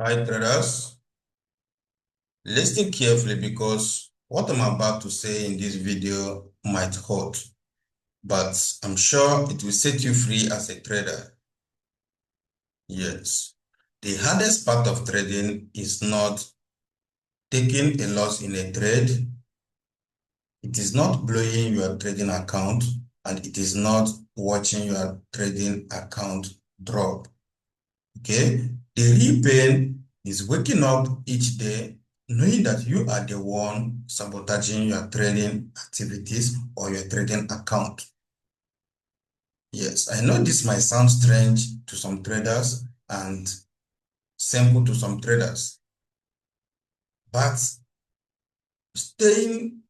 Hi traders, listen carefully because what I'm about to say in this video might hurt, but I'm sure it will set you free as a trader. Yes, the hardest part of trading is not taking a loss in a trade. It is not blowing your trading account, and it is not watching your trading account drop. Okay, the real pain is waking up each day knowing that you are the one sabotaging your trading activities or your trading account. Yes, I know this might sound strange to some traders and simple to some traders, but staying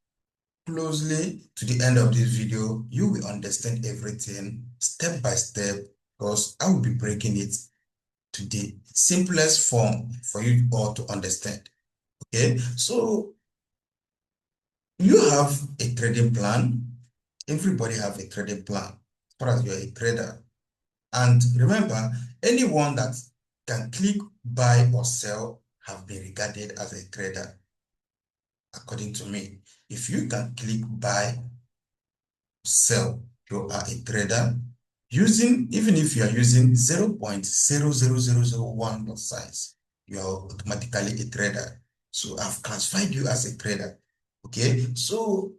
closely to the end of this video, you will understand everything step by step because I will be breaking it to the simplest form for you all to understand. Okay, so you have a trading plan. Everybody have a trading plan as far as you're a trader. And remember, anyone that can click buy or sell have been regarded as a trader, according to me. If you can click buy, sell, you are a trader. Even if you are using 0.00001 lot size, you are automatically a trader. So I've classified you as a trader. Okay, so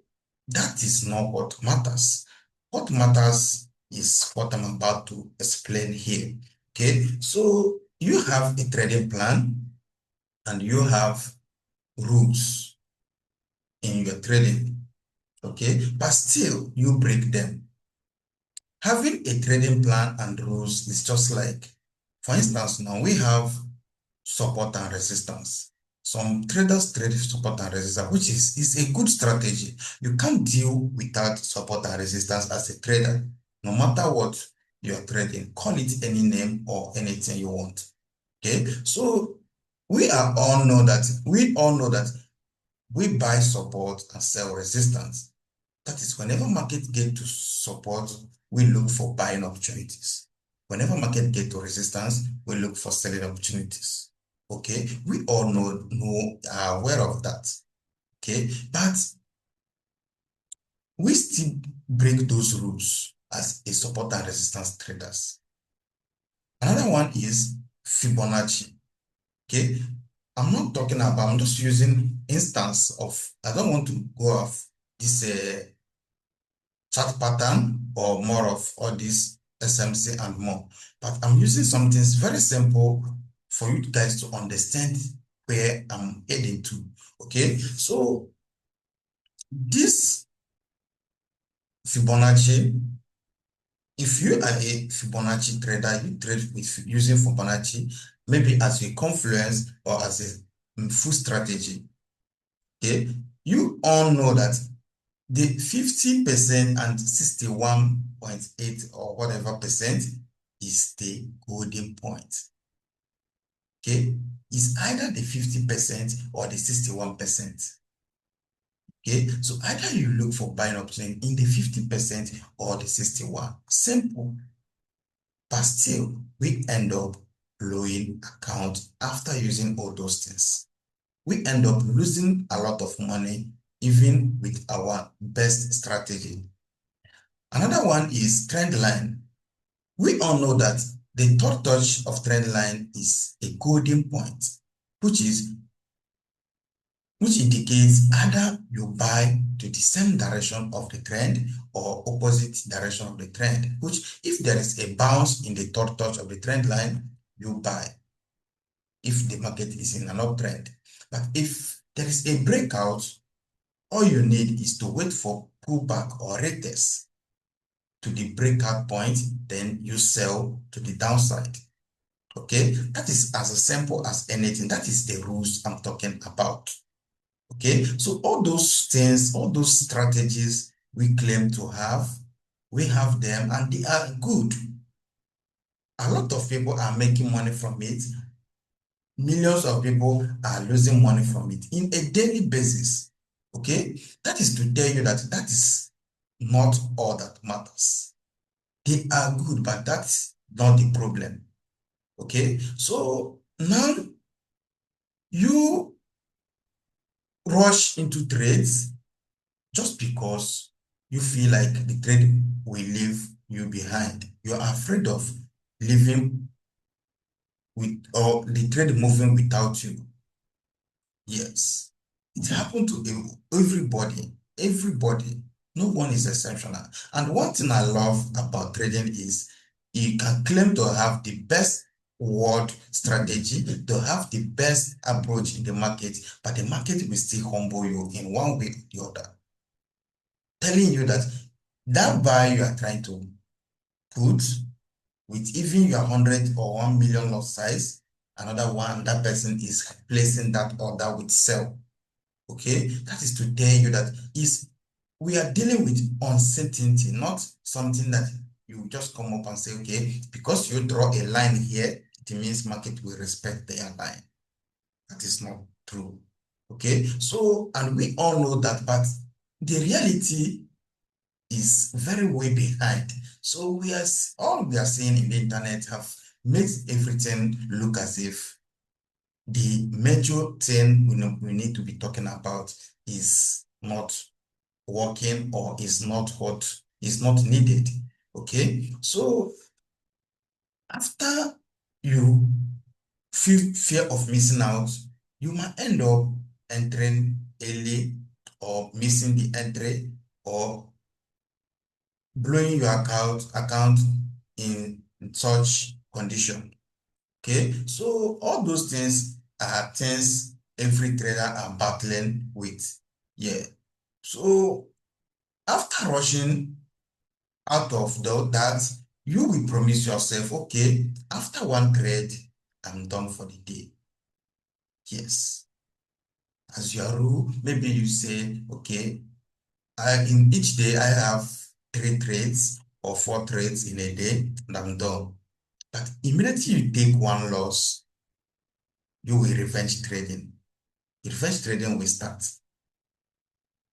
that is not what matters. What matters is what I'm about to explain here. Okay, so you have a trading plan and you have rules in your trading. Okay, but still you break them. Having a trading plan and rules is just like, for instance, now we have support and resistance. Some traders trade support and resistance, which is a good strategy. You can't deal without support and resistance as a trader. No matter what you're trading, call it any name or anything you want. Okay, so we all know that we buy support and sell resistance. That is, whenever market get to support, we look for buying opportunities. Whenever market get to resistance, we look for selling opportunities. Okay, we all are aware of that. Okay, but we still break those rules as a support and resistance traders. Another one is Fibonacci. Okay, I'm just using instance of, I don't want to go off this chart pattern or more of all this SMC and more. But I'm using something very simple for you guys to understand where I'm heading to. Okay, so this Fibonacci, if you are a Fibonacci trader, you trade with using Fibonacci, maybe as a confluence or as a full strategy. Okay, you all know that the 50% and 61.8 or whatever percent is the golden point. Okay, it's either the 50% or the 61%. Okay, so either you look for buying option in the 50% or the 61. Simple, but still we end up blowing account after using all those things. We end up losing a lot of money even with our best strategy. Another one is trend line. We all know that the third touch of trend line is a golden point, which indicates either you buy to the same direction of the trend or opposite direction of the trend, which if there is a bounce in the third touch of the trend line, you buy if the market is in an uptrend. But if there is a breakout, all you need is to wait for pullback or retest to the breakout point, then you sell to the downside. Okay, that is as simple as anything. That is the rules I'm talking about. Okay, so all those things, all those strategies we claim to have, we have them and they are good. A lot of people are making money from it. Millions of people are losing money from it in a daily basis. Okay, that is to tell you that that is not all that matters. They are good, but that's not the problem. Okay, so now You rush into trades just because you feel like the trade will leave you behind. You're afraid of leaving with or the trade moving without you. Yes, it happened to everybody. Everybody. No one is exceptional. And one thing I love about trading is you can claim to have the best word strategy, to have the best approach in the market, but the market will still humble you in one way or the other, telling you that that buy you are trying to put with even your 100 or 1 million lot size, another one, that person is placing that order with sell. Okay, that is to tell you that is we are dealing with uncertainty, not something that you just come up and say, okay, because you draw a line here, it means market will respect their line. That is not true. Okay, so and we all know that, but the reality is very way behind. So all we are seeing in the internet have made everything look as if the major thing we need to be talking about is not working or is not what is not needed. Okay, so after you feel fear of missing out, you might end up entering early or missing the entry or blowing your account in such condition. Okay, so all those things are things every trader are battling with. Yeah. So after rushing out of that, you will promise yourself, okay, after one trade, I'm done for the day. Yes. As your rule, maybe you say, okay, in each day I have 3 trades or 4 trades in a day, and I'm done. But immediately you take one loss, you will revenge trading. Revenge trading will start.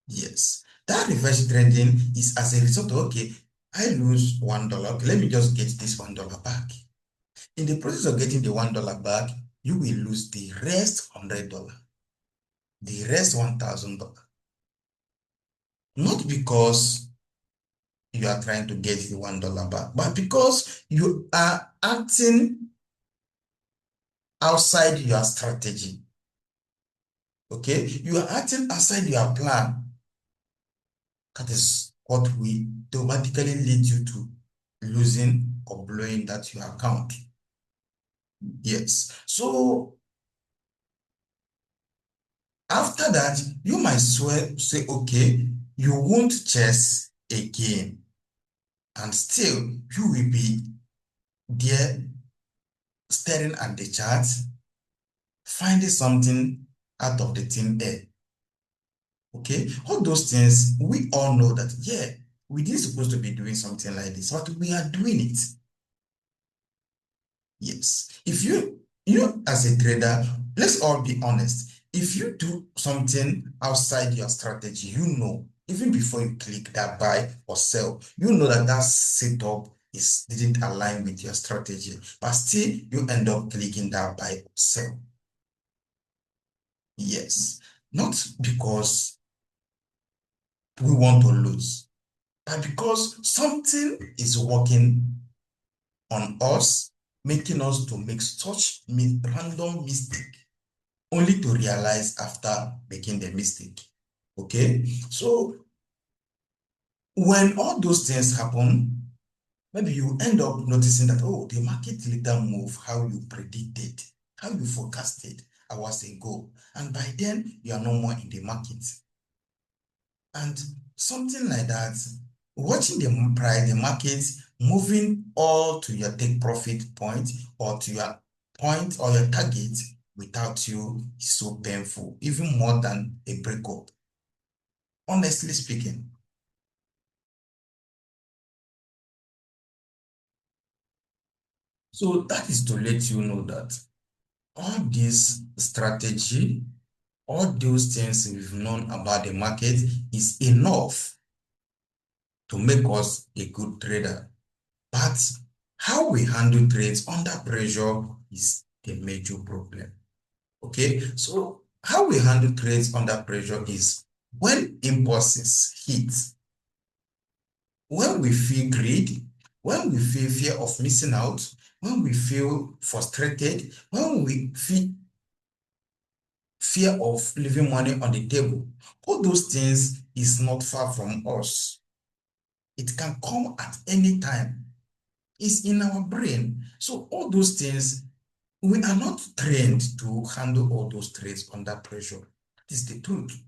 Yes. That revenge trading is as a result of, okay, I lose $1. Okay, let me just get this $1 back. In the process of getting the $1 back, you will lose the rest $100, the rest $1,000. Not because you are trying to get the $1 back, but because you are acting outside your strategy. Okay, you are acting outside your plan. That is what will automatically lead you to losing or blowing that your account. Yes. So after that, you might say, okay, you won't chase again. And still, you will be there staring at the chart, finding something out of the thin air. Okay, all those things, we all know that, yeah, we didn't supposed to be doing something like this, but we are doing it. Yes. If you as a trader, let's all be honest. If you do something outside your strategy, you know, even before you click that buy or sell, you know that that setup didn't align with your strategy, but still you end up clicking that buy or sell. Yes. Not because we want to lose, but because something is working on us, making us to make such random mistake, only to realize after making the mistake. Okay, so when all those things happen, maybe you end up noticing that, oh, the market later move how you predicted, how you forecasted hours ago, and by then you are no more in the market. And something like that, watching the market moving all to your take profit point or to your point or your target without you is so painful, even more than a breakup, honestly speaking. So that is to let you know that all this strategy, all those things we've known about the market is enough to make us a good trader. But how we handle trades under pressure is the major problem. Okay, so how we handle trades under pressure is when impulses hit, when we feel greed, when we feel fear of missing out, when we feel frustrated, when we feel fear of leaving money on the table, all those things is not far from us. It can come at any time. It's in our brain. So all those things, we are not trained to handle all those trades under pressure. That is the truth.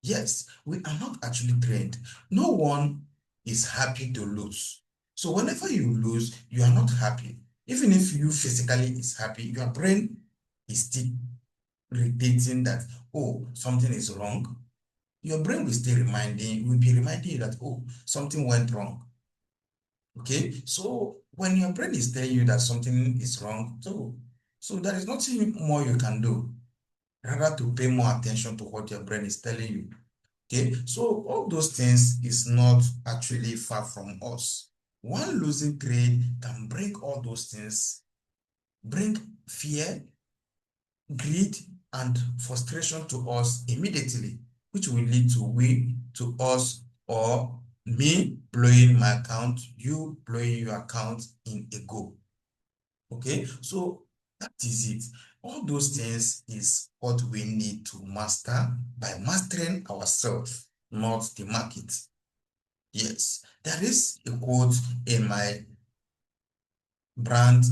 Yes, we are not actually trained. No one is happy to lose. So whenever you lose, you are not happy. Even if you physically is happy, your brain is still repeating that, oh, something is wrong. Your brain will be reminding you that, oh, something went wrong. Okay, so when your brain is telling you that something is wrong, so there is nothing more you can do, rather to pay more attention to what your brain is telling you. Okay, so all those things is not actually far from us. One losing trade can bring all those things, bring fear, greed, and frustration to us immediately, which will lead to us or me blowing my account, you blowing your account in a go. Okay, so that is it. All those things is what we need to master by mastering ourselves, not the market. Yes, there is a quote in my brand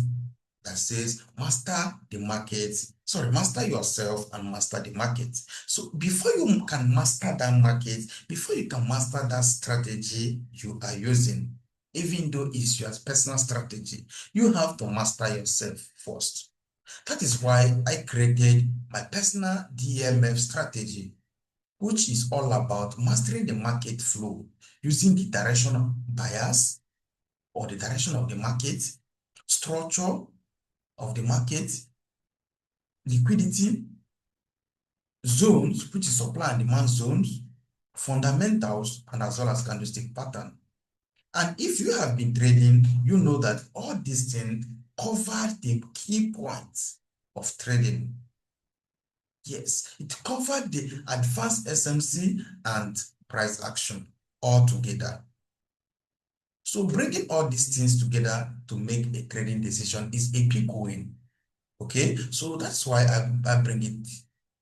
that says, master the market, sorry, master yourself and master the market. So before you can master that market, before you can master that strategy you are using, even though it's your personal strategy, you have to master yourself first. That is why I created my personal DMF strategy, which is all about mastering the market flow using the directional bias or the direction of the market, structure of the market, liquidity, zones, which is supply and demand zones, fundamentals, and as well as candlestick pattern. And if you have been trading, you know that all these things cover the key points of trading. Yes, it covered the advanced SMC and price action all together. So bringing all these things together to make a trading decision is a big win. Okay, so that's why I bring it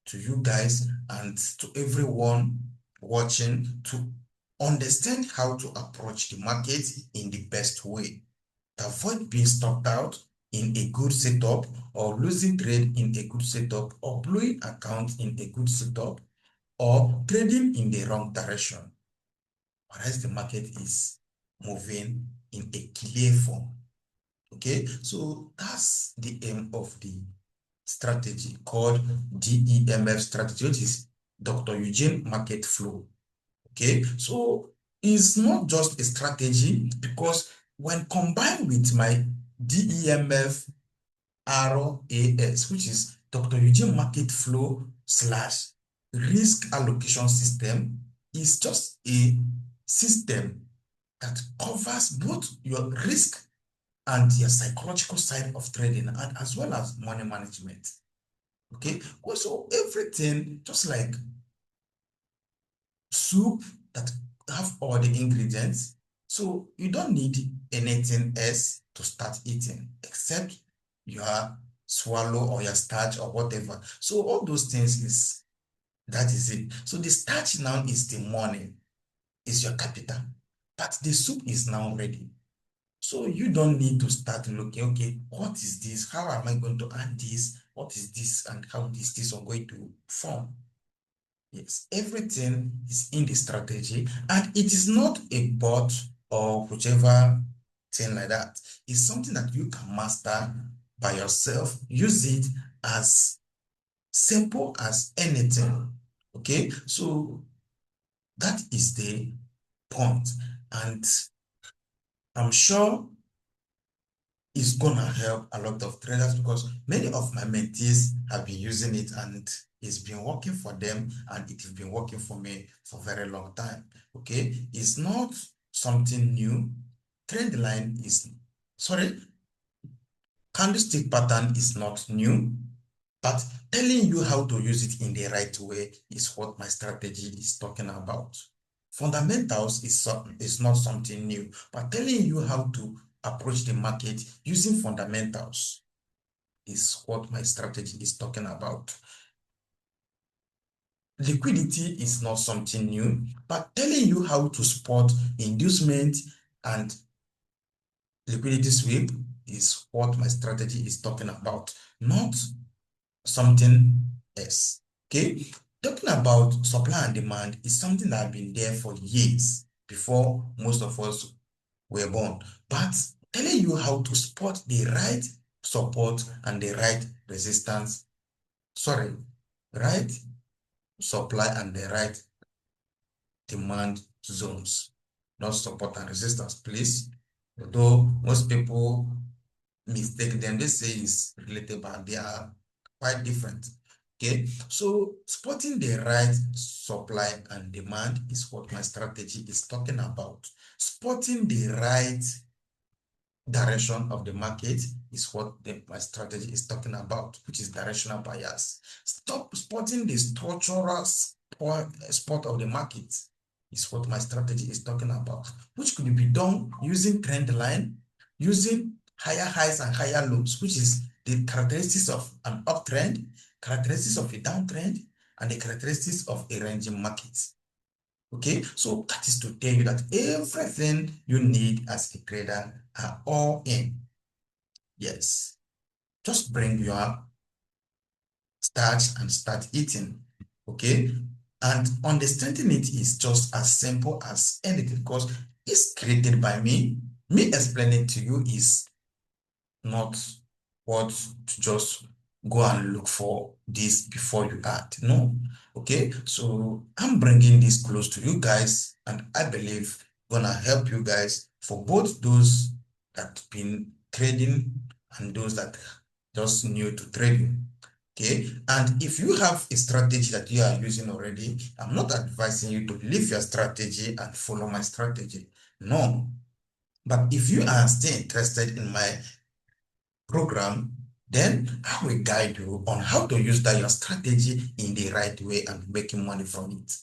to you guys and to everyone watching to understand how to approach the market in the best way. Avoid being stopped out in a good setup or losing trade in a good setup or blowing account in a good setup or trading in the wrong direction, whereas the market is moving in a clear form. Okay, so that's the aim of the strategy called DEMF strategy, which is Dr. Eugene Market Flow. Okay, so it's not just a strategy, because when combined with my DEMF RAS, which is Dr. Eugene Market Flow slash risk allocation system, is just a system that covers both your risk and your psychological side of trading, and as well as money management. Okay, well, so everything, just like soup that have all the ingredients, so you don't need anything else to start eating except your swallow or your starch or whatever. So all those things that is it. So the starch now is the money, is your capital, but the soup is now ready. So you don't need to start looking, okay, what is this? How am I going to add this? What is this? And how is this one going to form? Yes, everything is in the strategy, and it is not a bot or whichever thing like that. It's something that you can master by yourself. Use it as simple as anything. Okay, so that is the point, and I'm sure it's gonna help a lot of traders, because many of my mentees have been using it and it's been working for them, and it has been working for me for a very long time. Okay, it's not something new. Trend line is, sorry, candlestick pattern is not new. But telling you how to use it in the right way is what my strategy is talking about. Fundamentals is not something new, but telling you how to approach the market using fundamentals is what my strategy is talking about. Liquidity is not something new, but telling you how to spot inducement and liquidity sweep is what my strategy is talking about, not something else. Okay, talking about supply and demand is something that has been there for years before most of us were born. But telling you how to spot the right support and the right resistance, sorry, right supply and the right demand zones, not support and resistance, please. Although most people mistake them, they say it's related, but they are quite different. Okay, so spotting the right supply and demand is what my strategy is talking about. Spotting the right direction of the market is what my strategy is talking about, which is directional bias. Stop spotting the structural spot of the market is what my strategy is talking about, which could be done using trend line, using higher highs and higher lows, which is the characteristics of an uptrend, characteristics of a downtrend, and the characteristics of a ranging market. Okay, so that is to tell you that everything you need as a trader are all in. Yes, just bring your starch and start eating. Okay, and understanding it is just as simple as anything because it's created by me. Me explaining to you is not what to just go and look for this before you act. No. Okay. So I'm bringing this close to you guys, and I believe gonna help you guys for both those that been trading and those that just new to trading. Okay. And if you have a strategy that you are using already, I'm not advising you to leave your strategy and follow my strategy. No. But if you are still interested in my program, then I will guide you on how to use that your strategy in the right way and making money from it.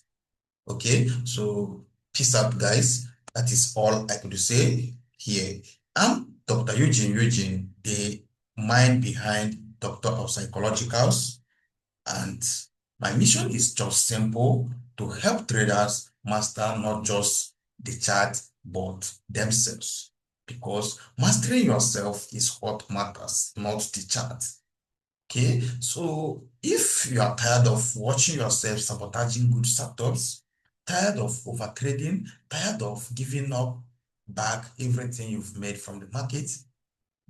Okay, so peace out, guys. That is all I could say here. I'm Dr. Eugene Eugene, the mind behind Doctor of Psychologicals, and my mission is just simple to help traders master not just the chart, but themselves. Because mastering yourself is what matters, not the chart. Okay, so if you are tired of watching yourself sabotaging good startups, tired of overtrading, tired of giving up back everything you've made from the market,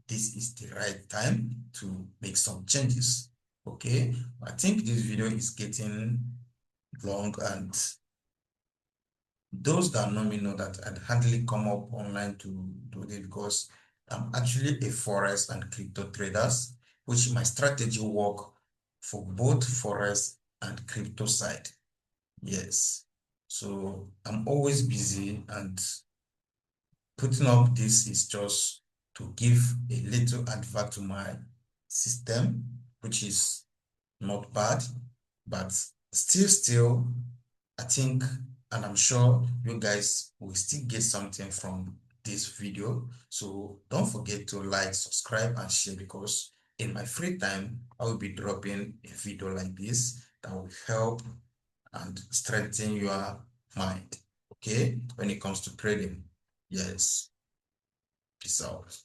this is the right time to make some changes. Okay, I think this video is getting long, and those that know me know that I'd hardly come up online to do it because I'm actually a forex and crypto traders, which my strategy work for both forex and crypto side. Yes, so I'm always busy, and putting up this is just to give a little advert to my system, which is not bad, but still, I think, and I'm sure you guys will still get something from this video. So don't forget to like, subscribe, and share, because in my free time, I will be dropping a video like this that will help and strengthen your mind, okay, when it comes to trading. Yes, peace out.